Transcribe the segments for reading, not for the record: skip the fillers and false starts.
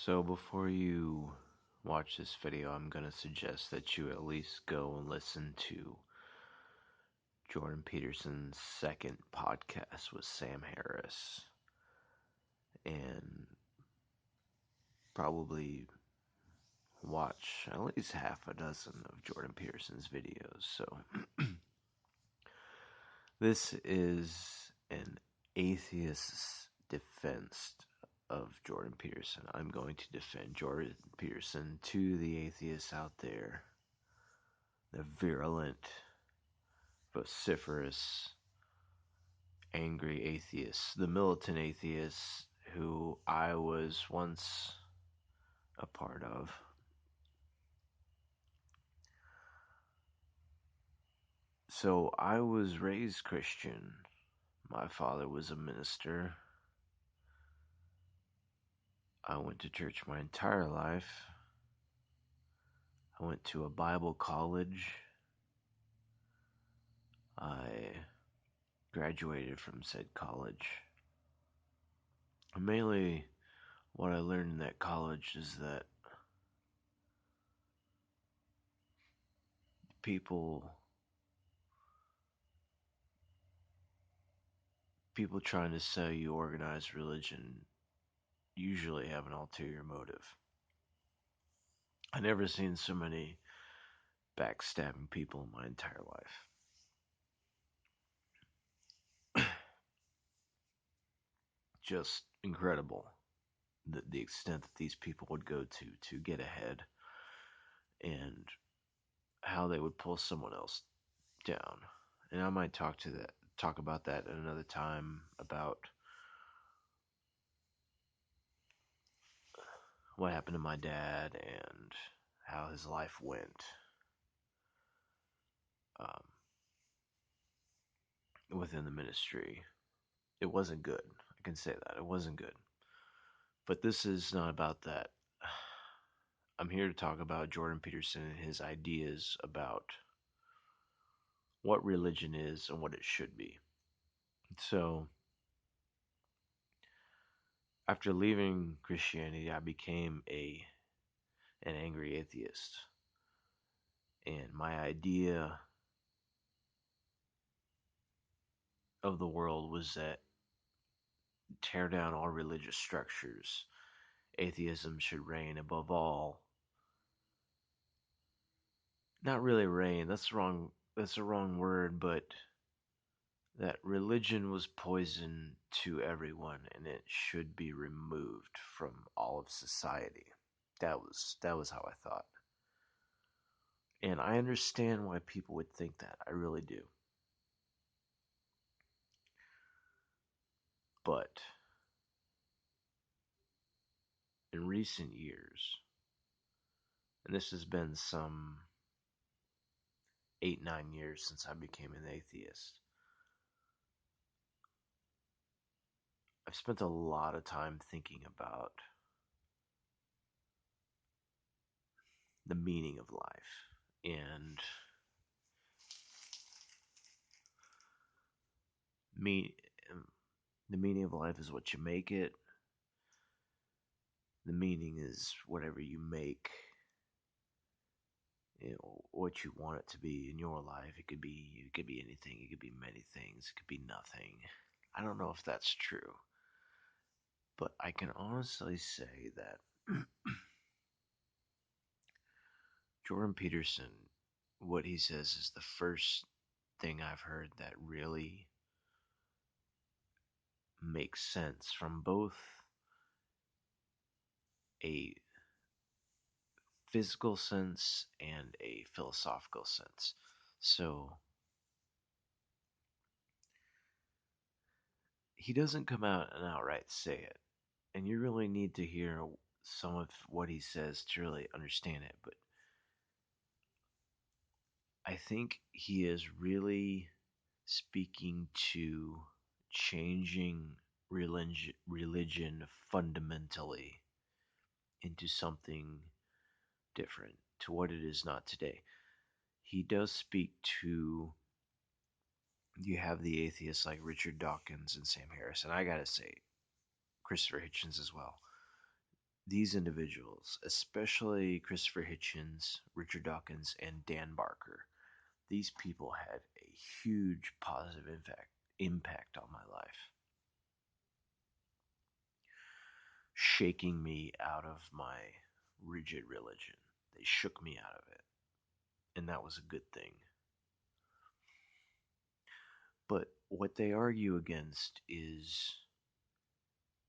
So before you watch this video, I'm going to suggest that you at least go and listen to Jordan Peterson's second podcast with Sam Harris and probably watch at least half a dozen of Jordan Peterson's videos. So this is an atheist's defense of Jordan Peterson. I'm going to defend Jordan Peterson to the atheists out there, the virulent, vociferous, angry atheists, the militant atheists who I was once a part of. So I was raised Christian. My father was a minister. I went to church my entire life. I went to a Bible college. I graduated from said college. And mainly, what I learned in that college is that people people trying to sell you organized religion usually have an ulterior motive. I never seen so many backstabbing people in my entire life. Just incredible the extent that these people would go to get ahead and how they would pull someone else down. And I might talk about that at another time about what happened to my dad and how his life went um, within the ministry. It wasn't good. I can say that. It wasn't good. But this is not about that. I'm here to talk about Jordan Peterson and his ideas about what religion is and what it should be. So, after leaving Christianity, I became an angry atheist. And my idea of the world was that tear down all religious structures. Atheism should reign above all. Not really reign, that's the wrong word, but that religion was poison to everyone and it should be removed from all of society. That was how I thought. And I understand why people would think that. I really do. But in recent years, and this has been some 8, 9 years since I became an atheist, I've spent a lot of time thinking about the meaning of life. And me, the meaning of life is what you make it. The meaning is whatever you make, what you want it to be in your life. It could be anything. It could be many things. It could be nothing. I don't know if that's true, but I can honestly say that Jordan Peterson, what he says is the first thing I've heard that really makes sense from both a physical sense and a philosophical sense. So he doesn't come out and outright say it, and you really need to hear some of what he says to really understand it. But I think he is really speaking to changing religion fundamentally into something different to what it is not today. He does speak to, you have the atheists like Richard Dawkins and Sam Harris, and I gotta say, Christopher Hitchens as well. these individuals, especially Christopher Hitchens, Richard Dawkins, and Dan Barker, these people had a huge positive impact on my life, shaking me out of my rigid religion. They shook me out of it, and that was a good thing. But what they argue against is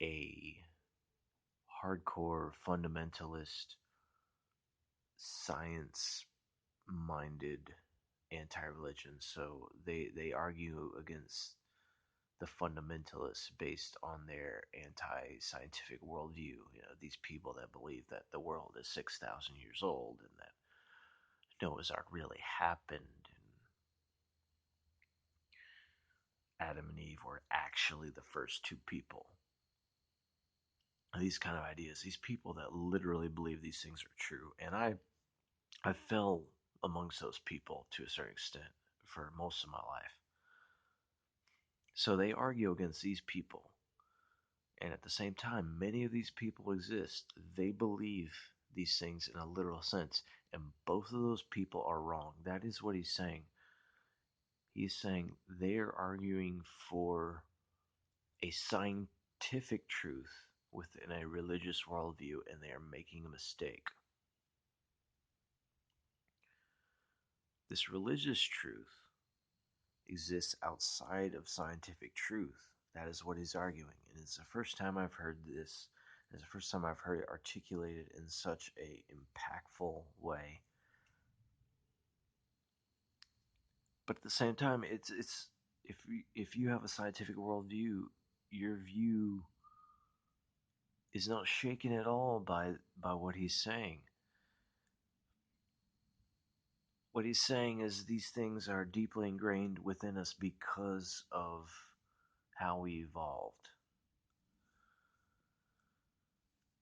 a hardcore fundamentalist, science minded anti religion. So they argue against the fundamentalists based on their anti scientific worldview. You know, these people that believe that the world is 6,000 years old and that Noah's Ark really happened and Adam and Eve were actually the first two people. These kind of ideas, these people that literally believe these things are true. And I fell amongst those people to a certain extent for most of my life. So they argue against these people. And at the same time, many of these people exist. They believe these things in a literal sense. And both of those people are wrong. That is what he's saying. He's saying they're arguing for a scientific truth within a religious worldview, and they are making a mistake. This religious truth exists outside of scientific truth. That is what he's arguing. And it's the first time I've heard this. It's the first time I've heard it articulated in such a impactful way. But at the same time, it's if you have a scientific worldview, your view is not shaken at all by what he's saying. What he's saying is these things are deeply ingrained within us because of how we evolved.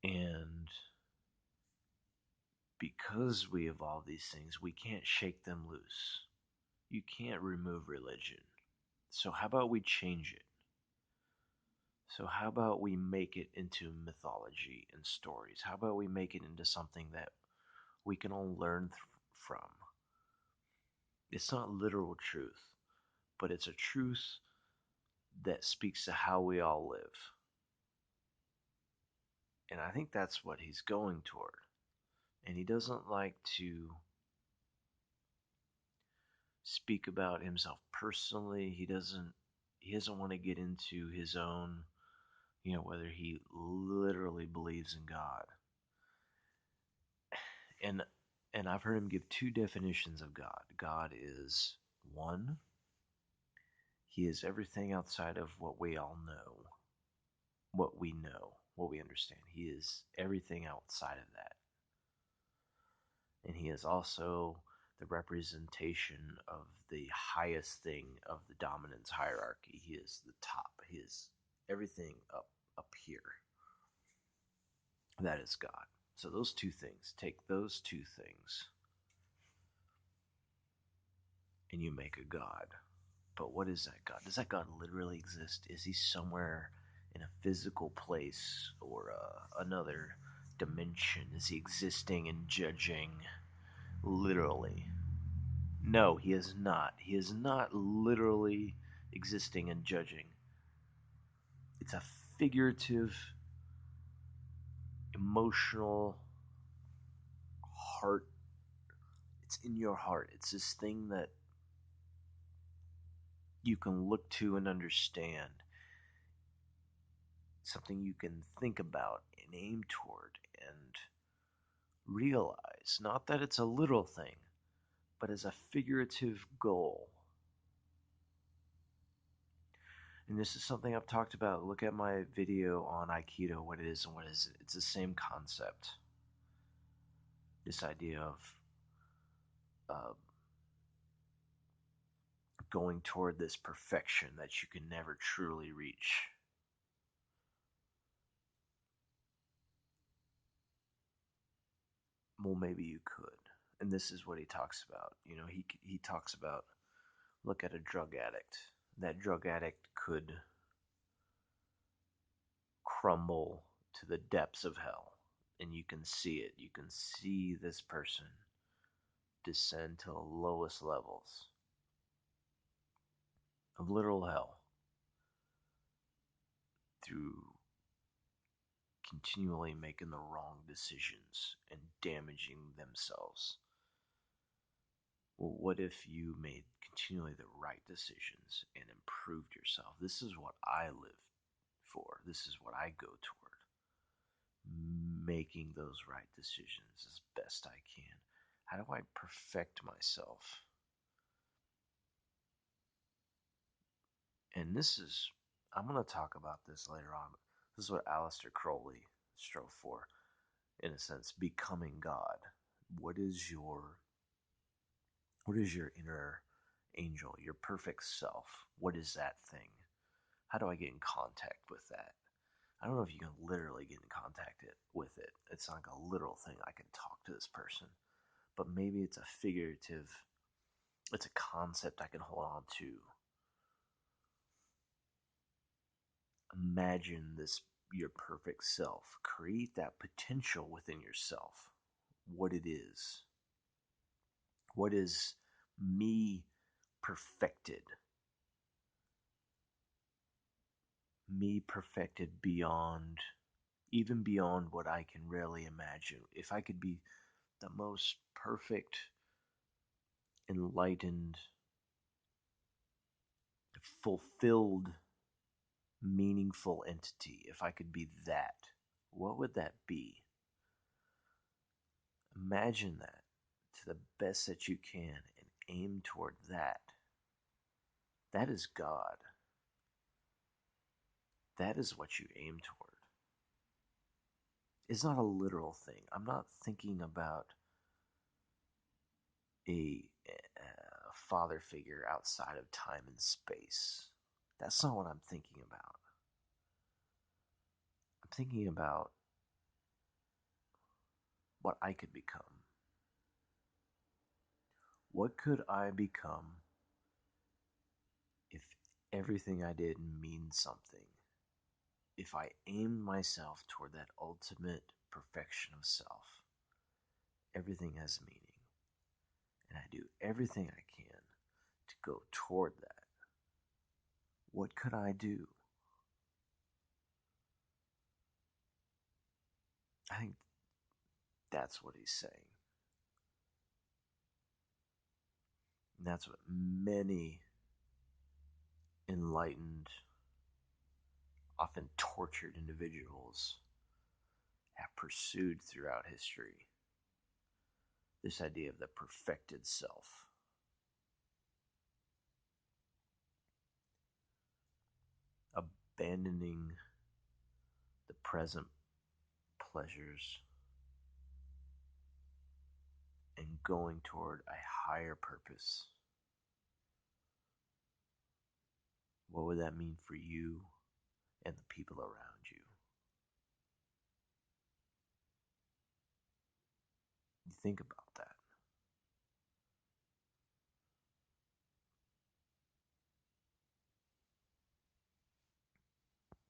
And because we evolve these things, we can't shake them loose. You can't remove religion. So, how about we change it? So, how about we make it into mythology and stories? How about we make it into something that we can all learn from? It's not literal truth, but it's a truth that speaks to how we all live. And I think that's what he's going toward. And he doesn't like to speak about himself personally. He doesn't want to get into his own, whether he literally believes in God. And and I've heard him give two definitions of God. God is one, he is everything outside of what we all know, what we understand. He is everything outside of that. And he is also the representation of the highest thing of the dominance hierarchy. He is the top. He is everything up here. That is God. So those two things, take those two things and you make a God. But what is that God? Does that God literally exist? Is he somewhere in a physical place or another dimension? Is he existing and judging literally? No, he is not. He is not literally existing and judging. It's a figurative, emotional heart. It's in your heart. It's this thing that you can look to and understand. Something you can think about and aim toward and realize. Not that it's a little thing, but as a figurative goal. And this is something I've talked about. Look at my video on Aikido, what it is and what is it. It's the same concept. This idea of uh, going toward this perfection that you can never truly reach. Well, maybe you could. And this is what he talks about. He talks about, look at a drug addict. That drug addict could crumble to the depths of hell. and you can see it. You can see this person descend to the lowest levels of literal hell through continually making the wrong decisions and damaging themselves. Well, what if you made continually the right decisions and improved yourself? This is what I live for. This is what I go toward. Making those right decisions as best I can. How do I perfect myself? And this is, I'm going to talk about this later on. This is what Aleister Crowley strove for, in a sense, becoming God. What is your what is your inner angel, your perfect self? What is that thing? How do I get in contact with that? I don't know if you can literally get in contact with it. It's not like a literal thing. I can talk to this person, but maybe it's a figurative, it's a concept I can hold on to. Imagine this, your perfect self. Create that potential within yourself. What it is. What is me perfected? Me perfected beyond, even beyond what I can really imagine. If I could be the most perfect, enlightened, fulfilled, meaningful entity, if I could be that, what would that be? Imagine that to the best that you can and aim toward that. That is God. That is what you aim toward. It's not a literal thing. I'm not thinking about a father figure outside of time and space. That's not what I'm thinking about. I'm thinking about what I could become. What could I become if everything I did means something? If I aimed myself toward that ultimate perfection of self, everything has meaning. And I do everything I can to go toward that. What could I do? I think that's what he's saying. And that's what many enlightened, often tortured individuals have pursued throughout history. This idea of the perfected self. Abandoning the present pleasures and going toward a higher purpose. What would that mean for you and the people around you? You think about